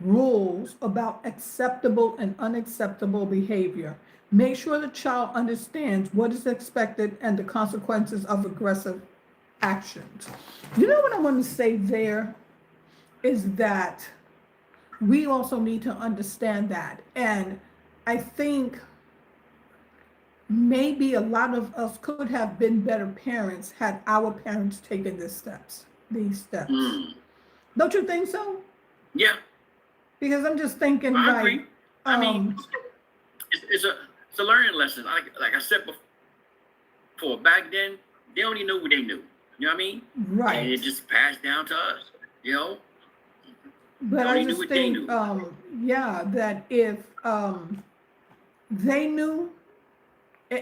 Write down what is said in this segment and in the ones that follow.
rules about acceptable and unacceptable behavior. Make sure the child understands what is expected and the consequences of aggressive actions. You know what I want to say there is that we also need to understand that. And I think maybe a lot of us could have been better parents had our parents taken these steps. Mm. Don't you think so? Yeah, Because I'm just thinking I like, agree. I mean, um, it's a learning lesson. Like I said before, back then they only knew what they knew. You know what I mean? And it right. just passed down to us. You know, they But I only knew just what they think, knew. yeah, that if they knew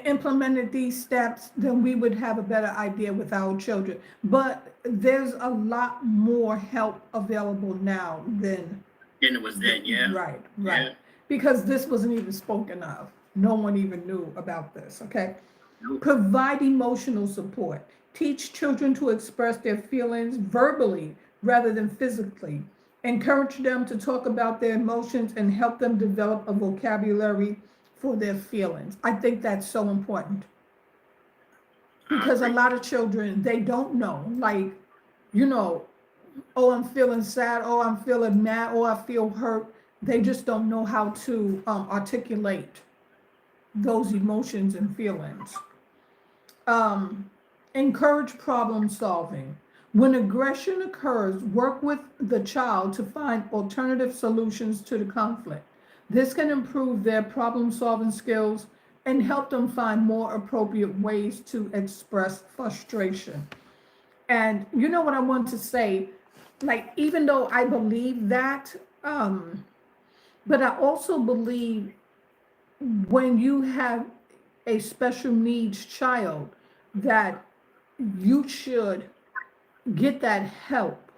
implemented these steps, then we would have a better idea with our children. But there's a lot more help available now than, Then it was then. Yeah, right, right. yeah. Because this wasn't even spoken of. No one even knew about this, okay? Nope. Provide emotional support. Teach children to express their feelings verbally rather than physically. Encourage them to talk about their emotions and help them develop a vocabulary for their feelings. I think that's so important I because a agree. lot of children, they don't know. Like, you know, oh, I'm feeling sad, oh, I'm feeling mad, oh, I feel hurt. They just don't know how to articulate those emotions and feelings. um, Encourage problem solving. When aggression occurs, work with the child to find alternative solutions to the conflict. This can improve their problem solving skills and help them find more appropriate ways to express frustration. And you know what I want to say? Like, even though I believe that, but I also believe when you have a special needs child, that you should get that help.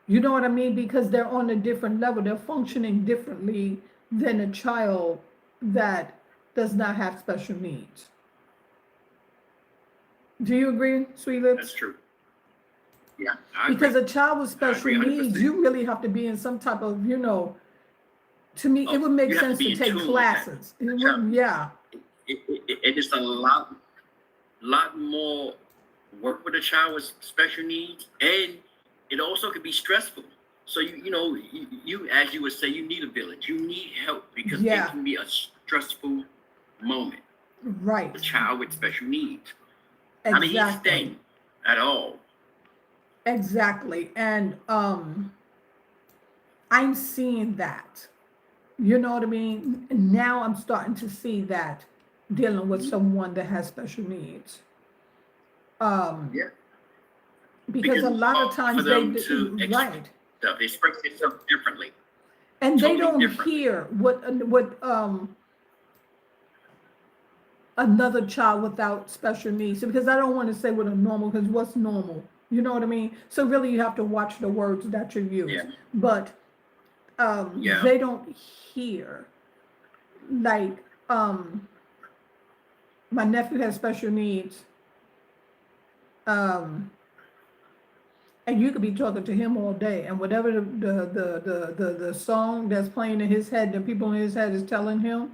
You know what I mean? Because they're on a different level. They're functioning differently than a child that does not have special needs. Do you agree, Sweet That's Lips? true. Yeah, I Because agree. a child with I special agree needs, 100%. you really have to be in some type of, to me, it Oh, would make you have to sense to be in take tune with that classes. It child. would, yeah, It is a lot more work with a child with special needs, and it also can be stressful. So you as you would say, you need a village. You need help because it yeah, can be a stressful moment. A right, child with special needs. Not an easy exactly. thing at all. Exactly. And I'm seeing that. You know what I mean? Now I'm starting to see that dealing with Mhm. someone that has special needs. Um, Yeah, because because a it's lot of hard for times them to right, express themselves differently, and they totally don't differently. hear what another child without special needs. So, because I don't want to say what a normal, because what's normal? You know what I mean? So really, you have to watch the words that you use. Yeah, But yeah. they don't hear like my nephew has special needs, um, and you could be talking to him all day, and whatever the song that's playing in his head, the people in his head is telling him,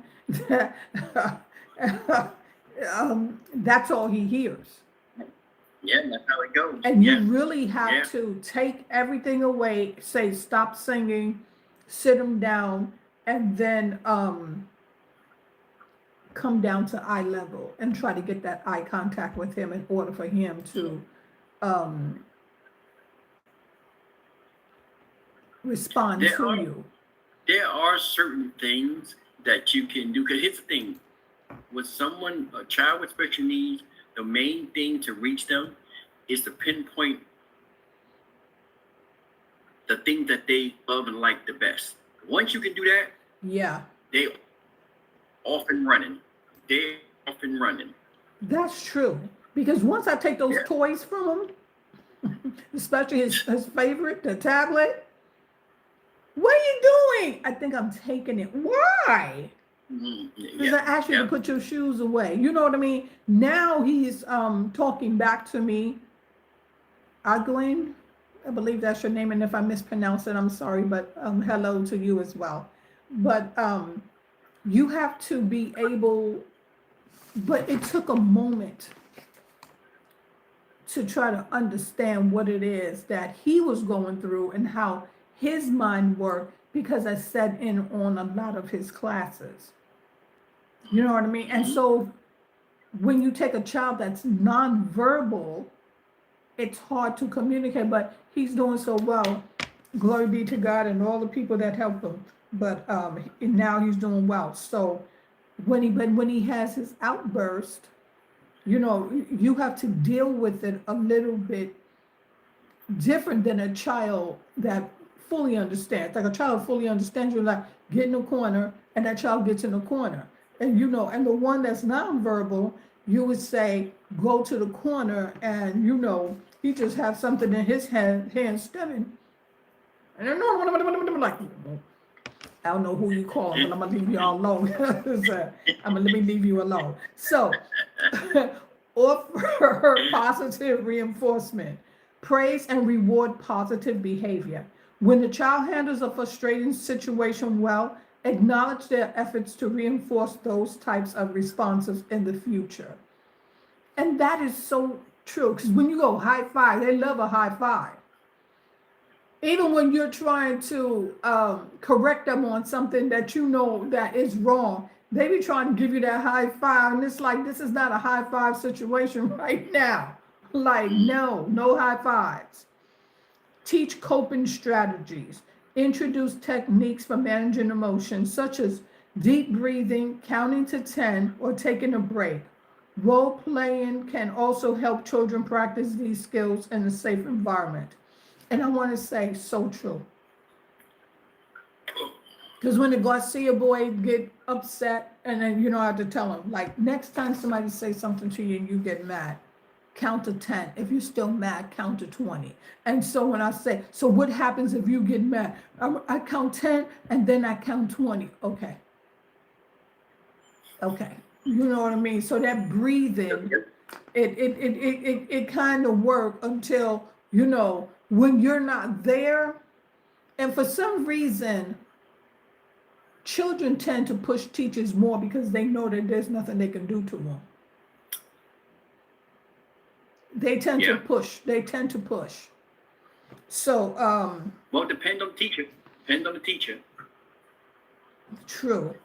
that, that's all he hears. Yeah, that's how it goes. And you Yeah, really have yeah. to take everything away, say stop singing, sit him down, and then come down to eye level and try to get that eye contact with him in order for him to um, respond There to are you. there are certain things that you can do. Because here's the thing: with someone, a child with special needs, the main thing to reach them is to pinpoint the thing that they love and like the best. Once you can do that, Yeah, they off and running. They off and running. that's true. Because once I take those Yeah. toys from him, especially his favorite, the tablet, what are you doing? I think I'm taking it. Why? Because Yeah. I asked you to Yeah. put your shoes away. You know what I mean? Now he's talking back to me, ogling. I believe that's your name, and if I mispronounce it, I'm sorry, but hello to you as well. But you have to be able, but it took a moment to try to understand what it is that he was going through and how his mind worked, because I sat in on a lot of his classes. You know what I mean? And Mhm. so when you take a child that's nonverbal, it's hard to communicate, but he's doing so well. Glory be to God and all the people that helped him. But and now he's doing well. So when he has his outburst, you know, you have to deal with it a little bit different than a child that fully understands. Like a child fully understands, you're like, get in the corner, and that child gets in the corner. And you know, and the one that's nonverbal, you would say, go to the corner, and you know, he just has something in his hand stepping. And I'm like, I don't know who you call, but I'm gonna leave y'all alone. So, let me leave you alone. So, offer positive reinforcement. Praise and reward positive behavior. When the child handles a frustrating situation well, acknowledge their efforts to reinforce those types of responses in the future. And that is so true, because when you go high five, they love a high five. Even when you're trying to correct them on something that you know that is wrong, they be trying to give you that high five, and it's like, this is not a high five situation right now. Like, no high fives. Teach coping strategies. Introduce techniques for managing emotions, such as deep breathing, counting to 10, or taking a break. Role playing can also help children practice these skills in a safe environment. And I want to say, so true. Because when the Garcia boy get upset, and then you know I have to tell him, like, next time somebody say something to you and you get mad, count to 10. If you're still mad, count to 20. And so when I say, so what happens if you get mad? I count 10 and then I count 20. Okay. You know what I mean? So that breathing, it kind of work until, you know, when you're not there. And for some reason, children tend to push teachers more because they know that there's nothing they can do to them. They tend to Yeah. push. So, Well, depend on the teacher. Depend on the teacher. true.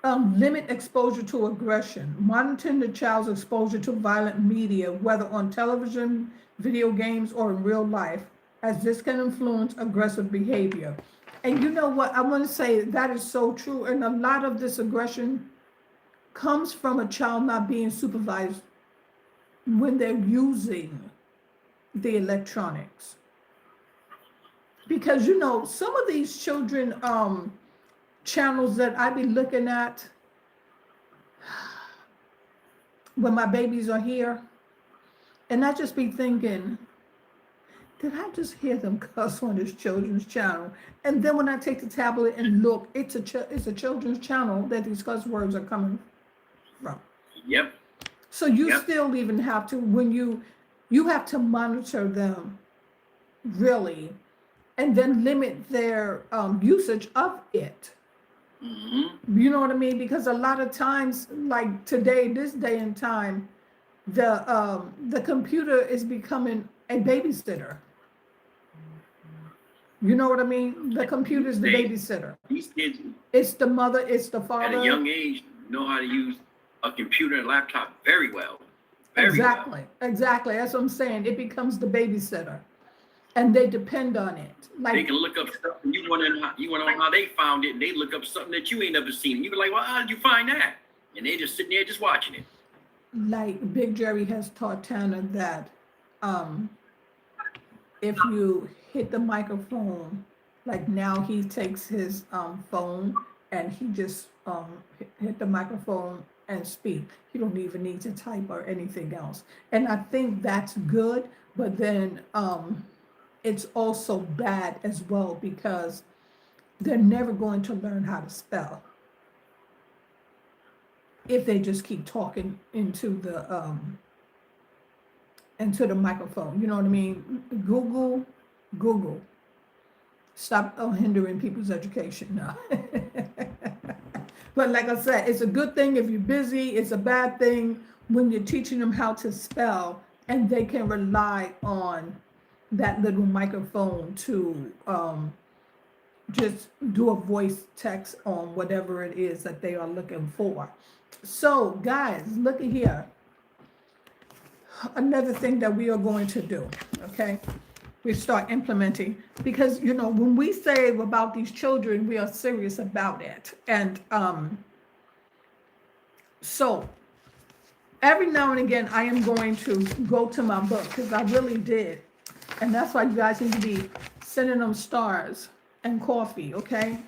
Limit exposure to aggression. Monitoring the child's exposure to violent media, whether on television, video games, or in real life, as this can influence aggressive behavior. And you know what? I want to say that is so true. And a lot of this aggression comes from a child not being supervised when they're using the electronics. Because, you know, some of these children channels that I be looking at when my babies are here, and I just be thinking, did I just hear them cuss on this children's channel? And then when I take the tablet and look, it's a children's channel that these cuss words are coming from. Yep. So you still even have to, when you have to monitor them really, and then limit their usage of it. Mm-hmm. You know what I mean? Because a lot of times, like today, this day and time, the computer is becoming a babysitter. You know what I mean? The computer is the babysitter. These kids, It's the mother, it's the father. at a young age, know how to use a computer and laptop very well. Exactly. That's what I'm saying. It becomes the babysitter, and they depend on it. Like, they can look up stuff, and you want to know how they found it, and they look up something that you ain't never seen. You be like, well, how did you find that? And they just sitting there just watching it. Like Big Jerry has taught Tanner that if you hit the microphone, like now he takes his phone and he just hit the microphone and speak. He don't even need to type or anything else. And I think that's good, but then it's also bad as well, because they're never going to learn how to spell if they just keep talking into the microphone. You know what I mean? Google Google. Stop hindering people's education now. But like I said, it's a good thing if you're busy. It's a bad thing when you're teaching them how to spell and they can rely on that little microphone to just do a voice text on whatever it is that they are looking for. So, guys, look at here. Another thing that we are going to do, okay? We start implementing because when we say about these children, we are serious about it. And so every now and again, I am going to go to my book because I really did. And that's why you guys need to be sending them stars and coffee, okay?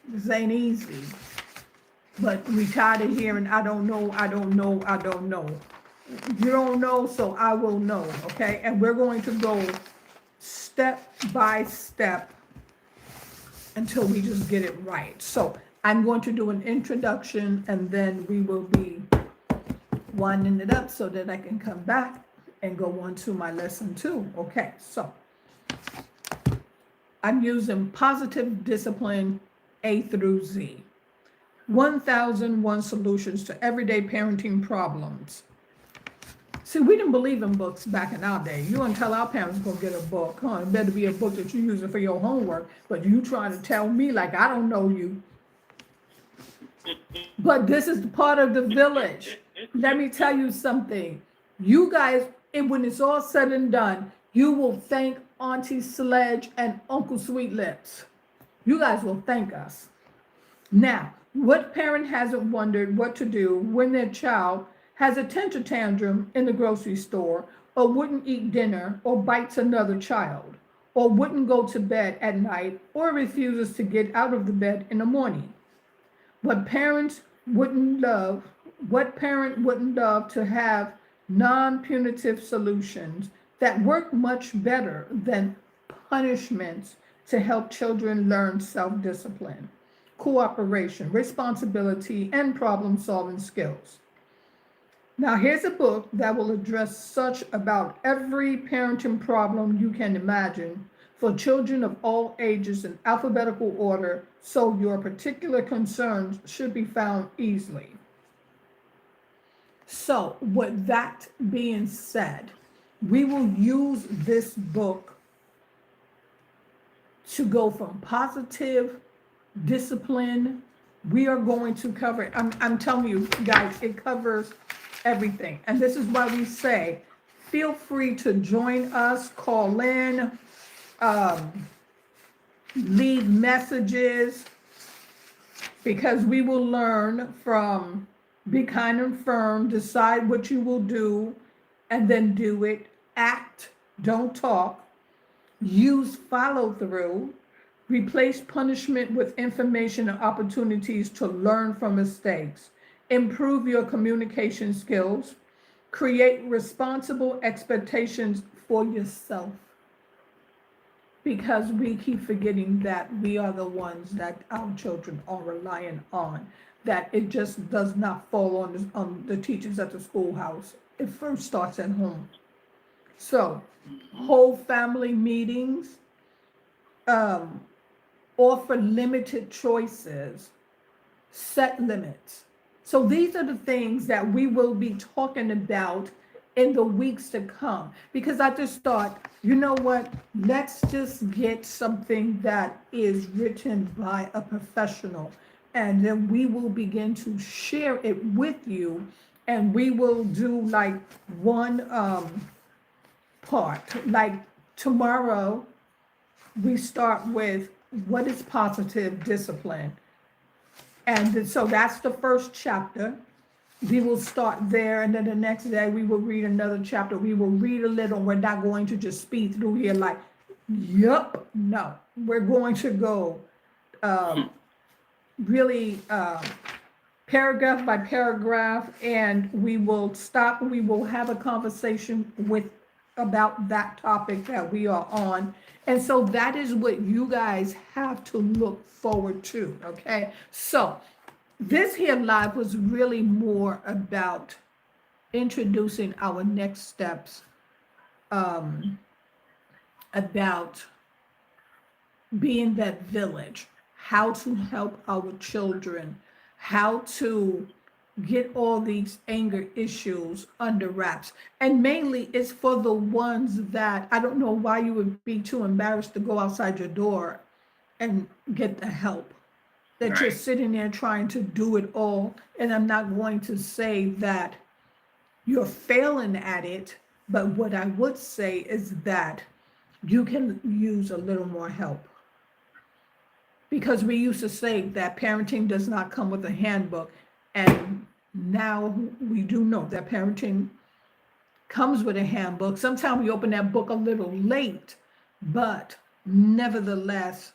This ain't easy. But we tired of hearing, I don't know, I don't know, I don't know. You don't know, so I will know, okay? And we're going to go step by step until we just get it right. So I'm going to do an introduction and then we will be winding it up so that I can come back and go on to my lesson 2. Okay, so I'm using positive discipline A through Z. 1001 solutions to everyday parenting problems. See, we didn't believe in books back in our day. You wouldn't tell our parents go get a book, huh? It better be a book that you use it for your homework. But you trying to tell me like I don't know you. But this is part of the village. Let me tell you something. You guys, when it's all said and done, you will thank Auntie Sledge and Uncle Sweet Lips. You guys will thank us. Now, what parent hasn't wondered what to do when their child has a temper tantrum in the grocery store, or wouldn't eat dinner, or bites another child, or wouldn't go to bed at night, or refuses to get out of the bed in the morning? What parent wouldn't love to have non-punitive solutions that work much better than punishments to help children learn self-discipline, cooperation, responsibility, and problem-solving skills? Now, here's a book that will address such about every parenting problem you can imagine for children of all ages in alphabetical order, so your particular concerns should be found easily. So, with that being said, we will use this book to go from positive discipline. We are going to cover, I'm telling you guys, it covers everything. And this is why we say, feel free to join us, call in, leave messages, because we will learn from be kind and firm, decide what you will do, and then do it. Act, don't talk. Use follow through. Replace punishment with information and opportunities to learn from mistakes. Improve your communication skills. Create responsible expectations for yourself. Because we keep forgetting that we are the ones that our children are relying on. That it just does not fall on the teachers at the schoolhouse. It first starts at home. So, whole family meetings, offer limited choices, set limits. So these are the things that we will be talking about in the weeks to come. Because I just thought, you know what? Let's just get something that is written by a professional. And then we will begin to share it with you. And we will do like one part. Like tomorrow, we start with what is positive discipline. And so that's the first chapter. We will start there, and then the next day we will read another chapter. We will read a little. We're not going to just speed through here like, yup, no. We're going to go really paragraph by paragraph, and we will stop. We will have a conversation about that topic that we are on. And so that is what you guys have to look forward to, okay? So this here live was really more about introducing our next steps about being that village, how to help our children, how to get all these anger issues under wraps. And mainly it's for the ones that I don't know why you would be too embarrassed to go outside your door and get the help. That you're Right. sitting there trying to do it all. And I'm not going to say that you're failing at it, but what I would say is that you can use a little more help. Because we used to say that parenting does not come with a handbook, and now we do know that parenting comes with a handbook. Sometimes we open that book a little late, but nevertheless,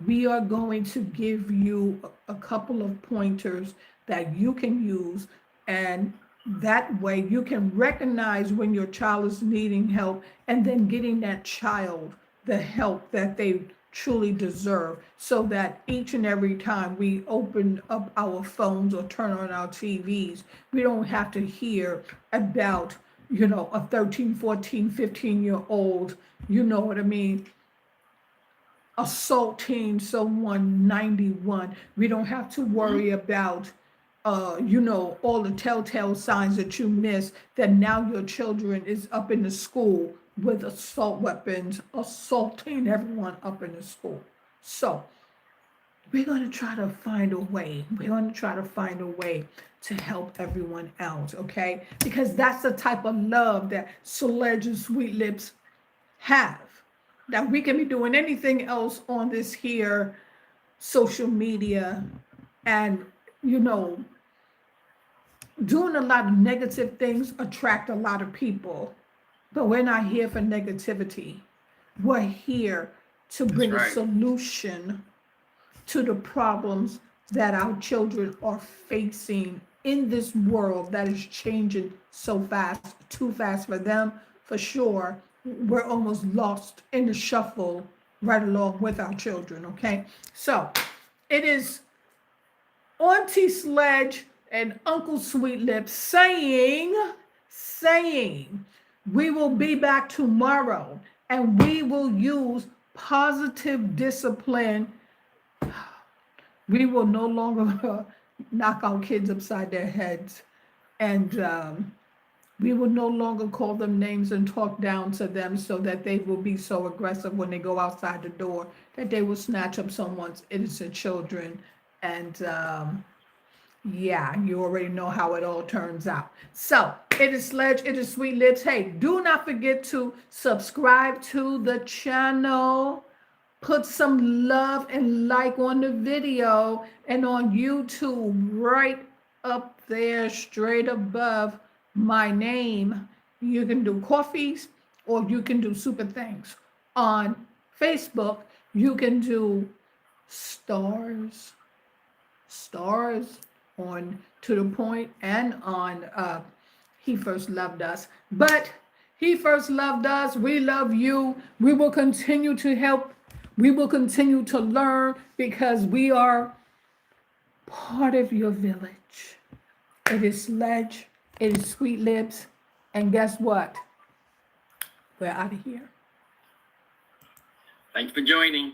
we are going to give you a couple of pointers that you can use, and that way you can recognize when your child is needing help and then getting that child the help that they truly deserve, so that each and every time we open up our phones or turn on our TVs, we don't have to hear about, a 13, 14, 15-year old, you know what I mean, assaulting someone 91. We don't have to Mhm. worry about, all the telltale signs that you miss, that now your children is up in the school with assault weapons, assaulting everyone up in the school. So we're going to try to find a way. We're going to try to find a way to help everyone else, okay? Because that's the type of love that Solange and Sweet Lips have. That we can be doing anything else on this here social media and, you know, doing a lot of negative things attract a lot of people. But we're not here for negativity. We're here to That's bring a right. solution to the problems that our children are facing in this world that is changing so fast, too fast for them, for sure. We're almost lost in the shuffle right along with our children, okay? So it is Auntie Sledge and Uncle Sweet Lips saying, we will be back tomorrow and we will use positive discipline. We will no longer knock our kids upside their heads, and we will no longer call them names and talk down to them, so that they will be so aggressive when they go outside the door that they will snatch up someone's innocent children. And yeah, you already know how it all turns out. So it is Sledge, it is Sweet Lips. Hey, do not forget to subscribe to the channel. Put some love and like on the video, and on YouTube, right up there, straight above my name. You can do coffees or you can do super things. On Facebook, you can do stars, stars on To the Point, and on He First Loved Us. But He First Loved Us, we love you. We will continue to help. We will continue to learn, because we are part of your village. It is Sledge, it is Sweet Lips, and guess what? We're out of here. Thanks for joining.